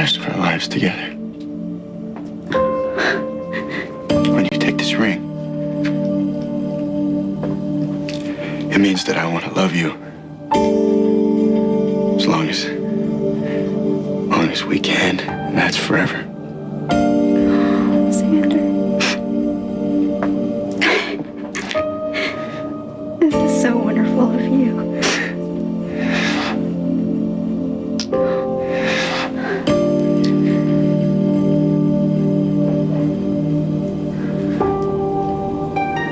rest of our lives together. When you take this ring, it means that I want to love you as long as we can, and that's forever. Zander. This is so wonderful of you.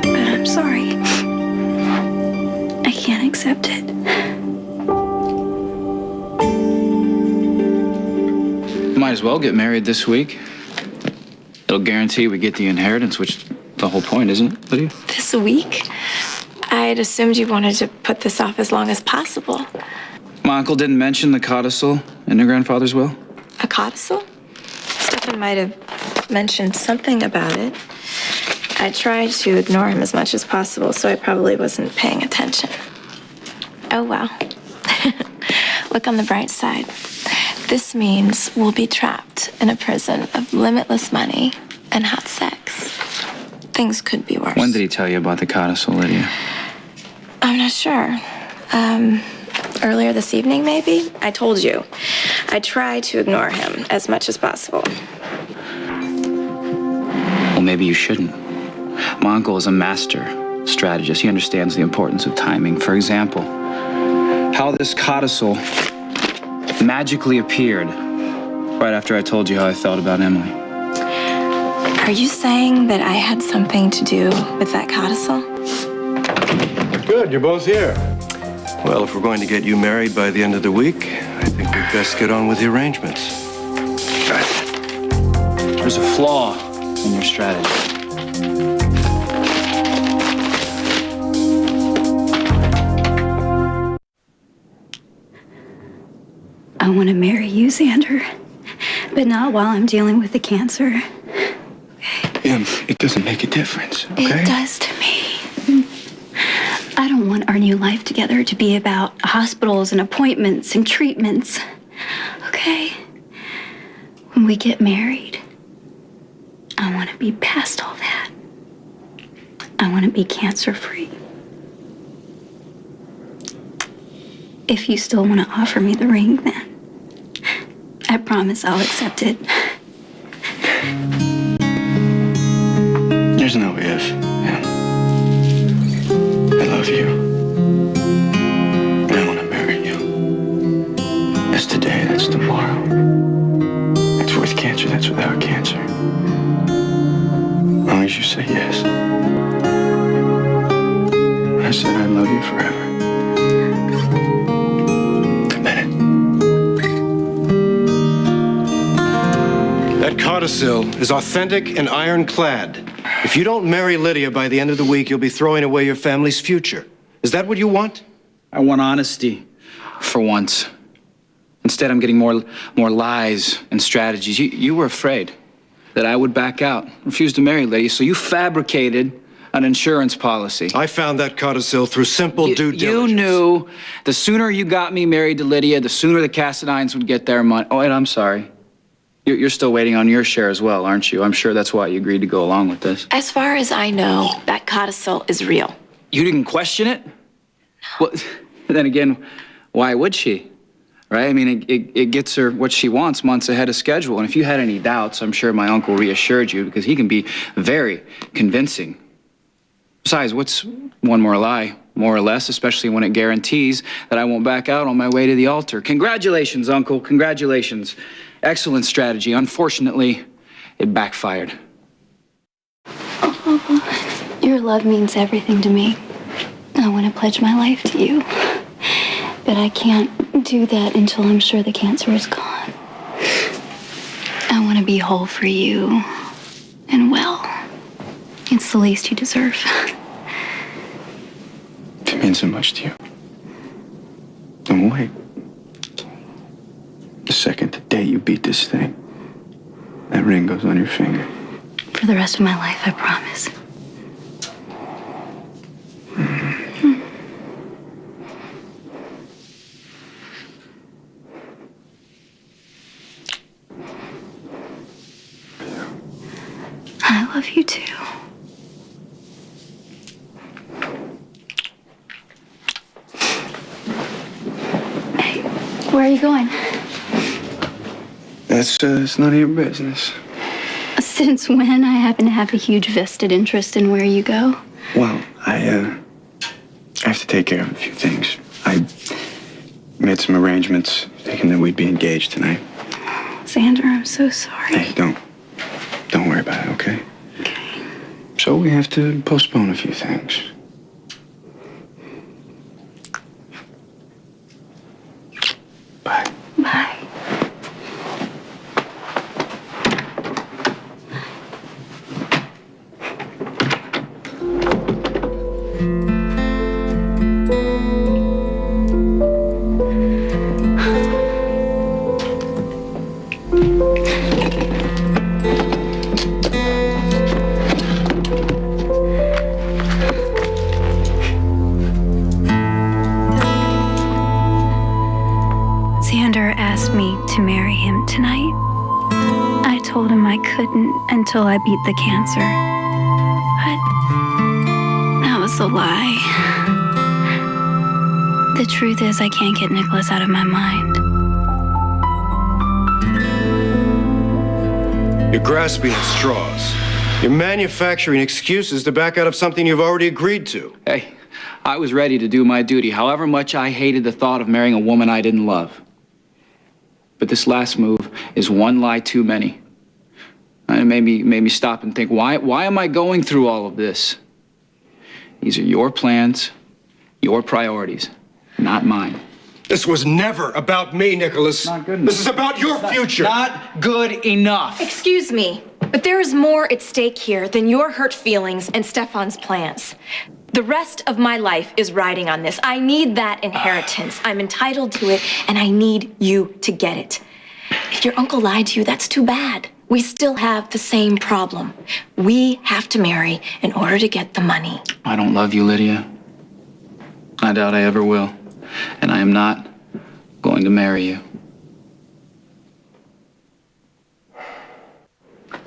But I'm sorry. I can't accept it. Might as well get married this week. It'll guarantee we get the inheritance, which is the whole point, isn't it, Lydia? This week? I'd assumed you wanted to put this off as long as possible. My uncle didn't mention the codicil in your grandfather's will? A codicil? Stefan might have mentioned something about it. I tried to ignore him as much as possible, so I probably wasn't paying attention. Oh, well. Look on the bright side. This means we'll be trapped in a prison of limitless money and hot sex. Things could be worse. When did he tell you about the codicil, Lydia? I'm not sure. Earlier this evening, maybe? I told you. I tried to ignore him as much as possible. Well, maybe you shouldn't. My uncle is a master strategist. He understands the importance of timing. For example, how this codicil magically appeared right after I told you how I felt about Emily. Are you saying that I had something to do with that codicil? Good, you're both here. Well, if we're going to get you married by the end of the week, I think we'd best get on with the arrangements. There's a flaw in your strategy. I want to marry you, Zander, but not while I'm dealing with the cancer. Em, it doesn't make a difference, okay? It does to me. I don't want our new life together to be about hospitals and appointments and treatments. Okay? When we get married, I want to be past all that. I want to be cancer-free. If you still want to offer me the ring, then I promise I'll accept it. There's no if. Em. I love you. And I want to marry you. That's today, that's tomorrow. That's with cancer, that's without cancer. As long as you say yes. I said I love you forever. That codicil is authentic and ironclad. If you don't marry Lydia by the end of the week, you'll be throwing away your family's future. Is that what you want? I want honesty for once. Instead, I'm getting more lies and strategies. You were afraid that I would back out, refuse to marry Lydia, so you fabricated an insurance policy. I found that codicil through simple due diligence. You knew the sooner you got me married to Lydia, the sooner the Cassadines would get their money. Oh, and I'm sorry. You're still waiting on your share as well, aren't you? I'm sure that's why you agreed to go along with this. As far as I know, that codicil is real. You didn't question it? No. Well, then again, why would she? Right? I mean, it gets her what she wants months ahead of schedule. And if you had any doubts, I'm sure my uncle reassured you because he can be very convincing. Besides, what's one more lie, more or less, especially when it guarantees that I won't back out on my way to the altar. Congratulations, Uncle. Congratulations. Excellent strategy. Unfortunately, it backfired. Oh, your love means everything to me. I want to pledge my life to you. But I can't do that until I'm sure the cancer is gone. I want to be whole for you and well. It's the least you deserve. If it means so much to you, don't wait. The second, the day you beat this thing, that ring goes on your finger. For the rest of my life, I promise. love you too. Hey, where are you going? That's it's none of your business. Since when I happen to have a huge vested interest in where you go? Well, I have to take care of a few things. I made some arrangements thinking that we'd be engaged tonight. Zander, I'm so sorry. Hey, don't worry about it, okay? Okay. So we have to postpone a few things. Bye. Bye. Zander asked me to marry him tonight. I told him I couldn't until I beat the cancer. But that was a lie. The truth is, I can't get Nikolas out of my mind. You're grasping at straws. You're manufacturing excuses to back out of something you've already agreed to. Hey, I was ready to do my duty, however much I hated the thought of marrying a woman I didn't love. But this last move is one lie too many. And it made me stop and think, why am I going through all of this? These are your plans, your priorities, not mine. This was never about me, Nikolas. Not good enough. This is about your future. Not good enough. Excuse me, but there is more at stake here than your hurt feelings and Stefan's plans. The rest of my life is riding on this. I need that inheritance. I'm entitled to it, and I need you to get it. If your uncle lied to you, that's too bad. We still have the same problem. We have to marry in order to get the money. I don't love you, Lydia. I doubt I ever will. And I am not going to marry you.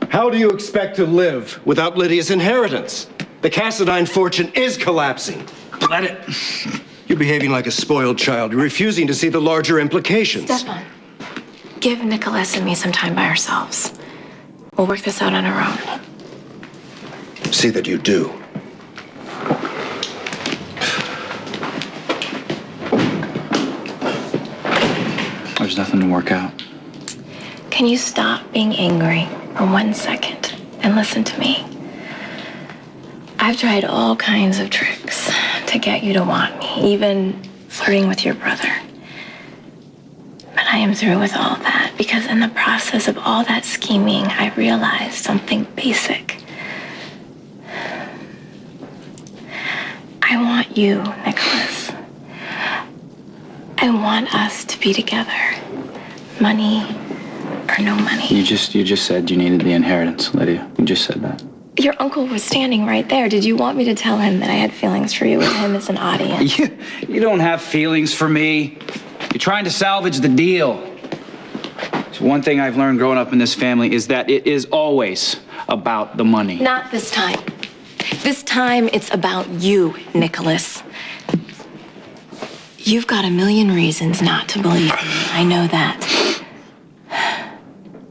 How do you expect to live without Lydia's inheritance? The Cassadine fortune is collapsing. Let it. You're behaving like a spoiled child. You're refusing to see the larger implications. Stefan, give Nikolas and me some time by ourselves. We'll work this out on our own. See that you do. There's nothing to work out. Can you stop being angry for 1 second and listen to me? I've tried all kinds of tricks to get you to want me, even flirting with your brother. But I am through with all that because in the process of all that scheming, I realized something basic. I want you, Nikolas. I want us to be together. Money or no money. You just said you needed the inheritance, Lydia. You just said that. Your uncle was standing right there. Did you want me to tell him that I had feelings for you with him as an audience? You don't have feelings for me. You're trying to salvage the deal. So one thing I've learned growing up in this family is that it is always about the money. Not this time. This time it's about you, Nikolas. You've got a million reasons not to believe in me. I know that.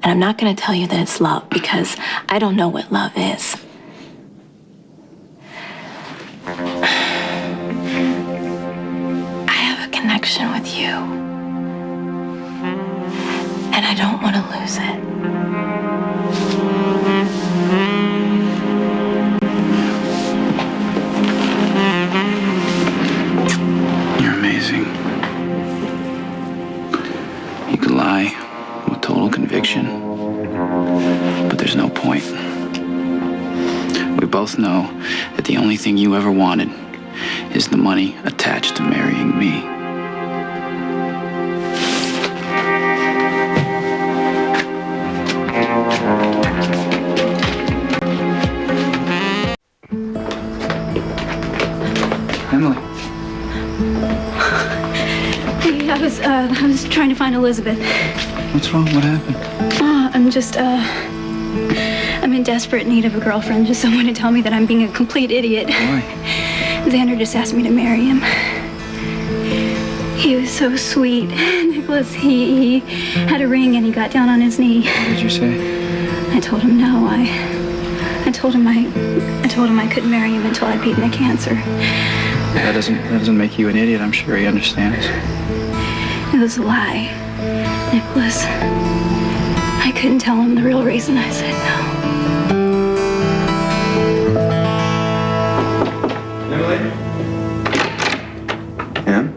And I'm not going to tell you that it's love because I don't know what love is. I have a connection with you. And I don't want to lose it. You're amazing. You can lie with total conviction, but there's no point. We both know that the only thing you ever wanted is the money attached to marrying me. Emily. Hey, I was trying to find Elizabeth. What's wrong? What happened? I'm just, I'm in desperate need of a girlfriend, just someone to tell me that I'm being a complete idiot. Why? Xander just asked me to marry him. He was so sweet. Nikolas, he had a ring and he got down on his knee. What did you say? I told him no. I told him I couldn't marry him until I'd beaten the cancer. That doesn't make you an idiot. I'm sure he understands. It was a lie, Nikolas. I couldn't tell him the real reason I said no. Emily? Em?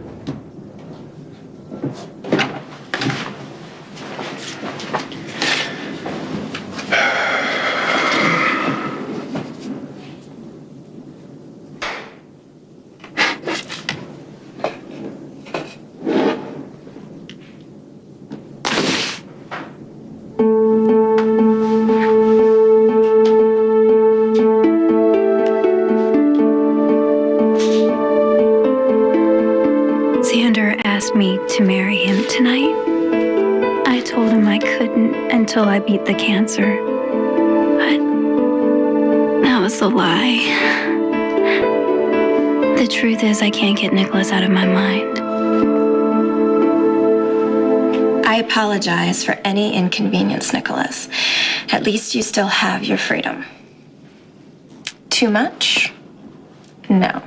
Zander asked me to marry him tonight. I told him I couldn't until I beat the cancer. But that was a lie. The truth is, I can't get Nikolas out of my mind. I apologize for any inconvenience, Nikolas. At least you still have your freedom. Too much? No.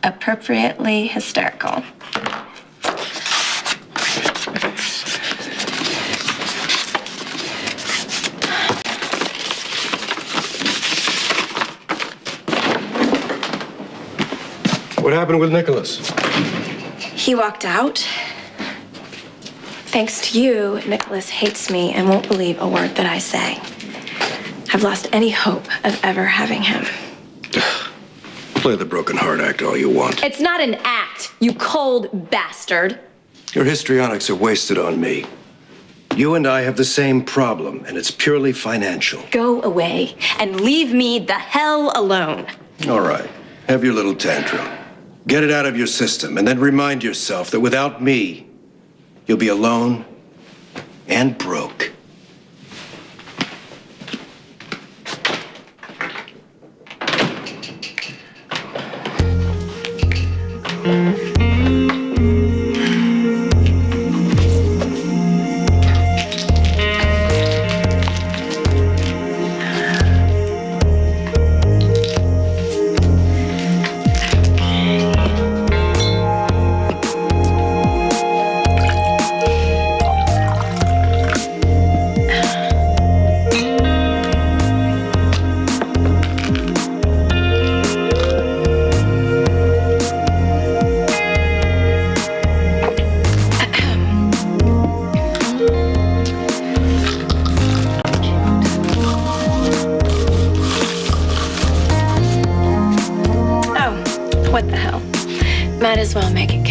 Appropriately hysterical. What happened with Nikolas? He walked out. Thanks to you, Nikolas hates me and won't believe a word that I say. I've lost any hope of ever having him. Play the broken heart act all you want. It's not an act, you cold bastard. Your histrionics are wasted on me. You and I have the same problem, and it's purely financial. Go away and leave me the hell alone. All right, have your little tantrum. Get it out of your system, and then remind yourself that without me, you'll be alone and broke. What the hell? Might as well make it